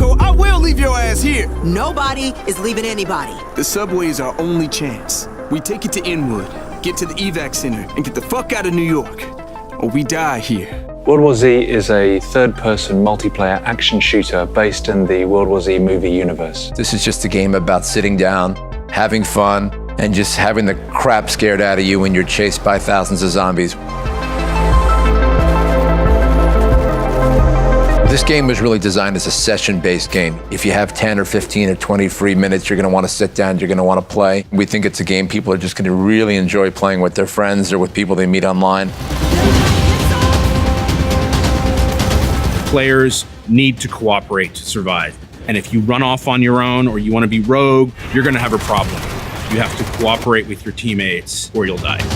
Marco, I will leave your ass here. Nobody is leaving anybody. The subway is our only chance. We take it to Inwood, get to the evac center, and get the fuck out of New York. Or we die here. World War Z is a third-person multiplayer action shooter based in the World War Z movie universe. This is just a game about sitting down, having fun, and just having the crap scared out of you when you're chased by thousands of zombies. This game was really designed as a session-based game. If you have 10 or 15 or 20 free minutes, you're going to want to sit down, you're going to want to play. We think it's a game people are just going to really enjoy playing with their friends or with people they meet online. Players need to cooperate to survive. And if you run off on your own or you want to be rogue, you're going to have a problem. You have to cooperate with your teammates or you'll die.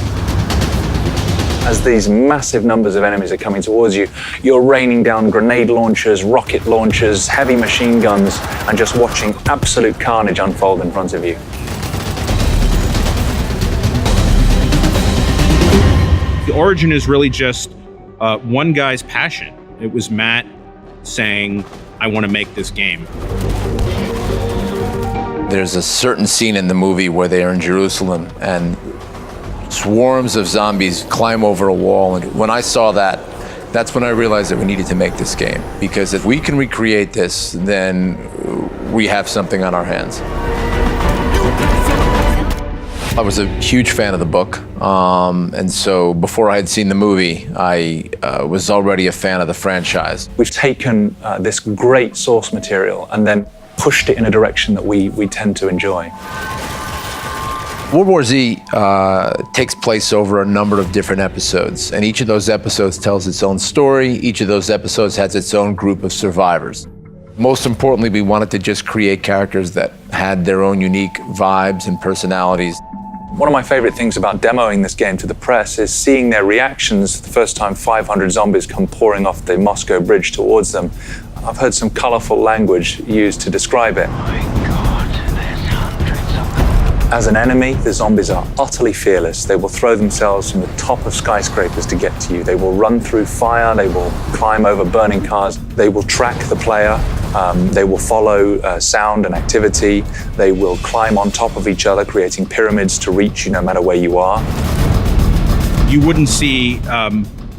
As these massive numbers of enemies are coming towards you, you're raining down grenade launchers, rocket launchers, heavy machine guns, and just watching absolute carnage unfold in front of you. The origin is really just one guy's passion. It was Matt saying, I want to make this game. There's a certain scene in the movie where they are in Jerusalem and swarms of zombies climb over a wall. And when I saw that, that's when I realized that we needed to make this game. Because if we can recreate this, then we have something on our hands. I was a huge fan of the book. And so before I had seen the movie, I was already a fan of the franchise. We've taken this great source material and then pushed it in a direction that we tend to enjoy. World War Z takes place over a number of different episodes, and each of those episodes tells its own story. Each of those episodes has its own group of survivors. Most importantly, we wanted to just create characters that had their own unique vibes and personalities. One of my favorite things about demoing this game to the press is seeing their reactions the first time 500 zombies come pouring off the Moscow bridge towards them. I've heard some colorful language used to describe it. As an enemy, the zombies are utterly fearless. They will throw themselves from the top of skyscrapers to get to you. They will run through fire. They will climb over burning cars. They will track the player. They will follow sound and activity. They will climb on top of each other, creating pyramids to reach you no matter where you are. You wouldn't see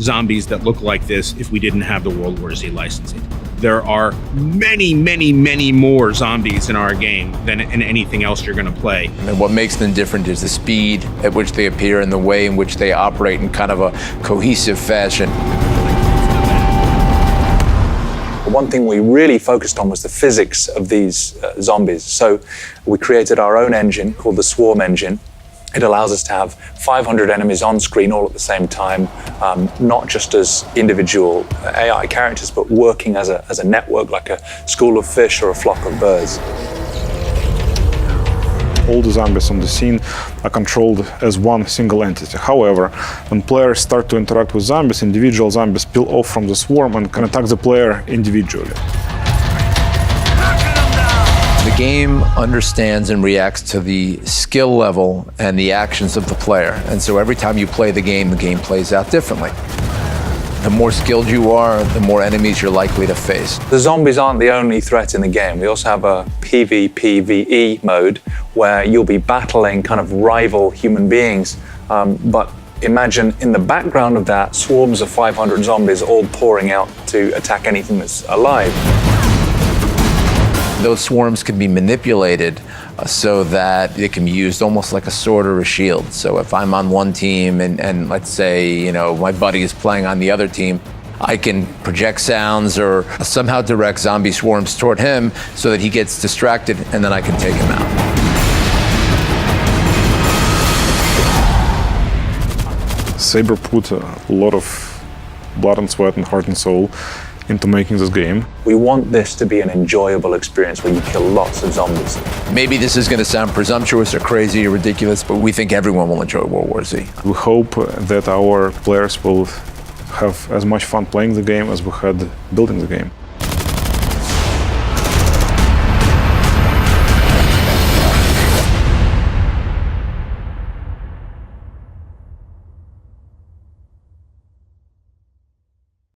zombies that look like this if we didn't have the World War Z licensing. There are many, many, many more zombies in our game than in anything else you're going to play. And what makes them different is the speed at which they appear and the way in which they operate in kind of a cohesive fashion. One thing we really focused on was the physics of these zombies. So we created our own engine called the Swarm engine. It allows us to have 500 enemies on screen all at the same time, not just as individual AI characters, but working as a network, like a school of fish or a flock of birds. All the zombies on the scene are controlled as one single entity. However, when players start to interact with zombies, individual zombies peel off from the swarm and can attack the player individually. The game understands and reacts to the skill level and the actions of the player. And so every time you play the game plays out differently. The more skilled you are, the more enemies you're likely to face. The zombies aren't the only threat in the game. We also have a PvPvE mode where you'll be battling kind of rival human beings. But imagine in the background of that, swarms of 500 zombies all pouring out to attack anything that's alive. Those swarms can be manipulated so that they can be used almost like a sword or a shield. So if I'm on one team and let's say, my buddy is playing on the other team, I can project sounds or somehow direct zombie swarms toward him so that he gets distracted and then I can take him out. Saber put a lot of blood and sweat and heart and soul into making this game. We want this to be an enjoyable experience where you kill lots of zombies. Maybe this is going to sound presumptuous or crazy or ridiculous, but we think everyone will enjoy World War Z. We hope that our players will have as much fun playing the game as we had building the game.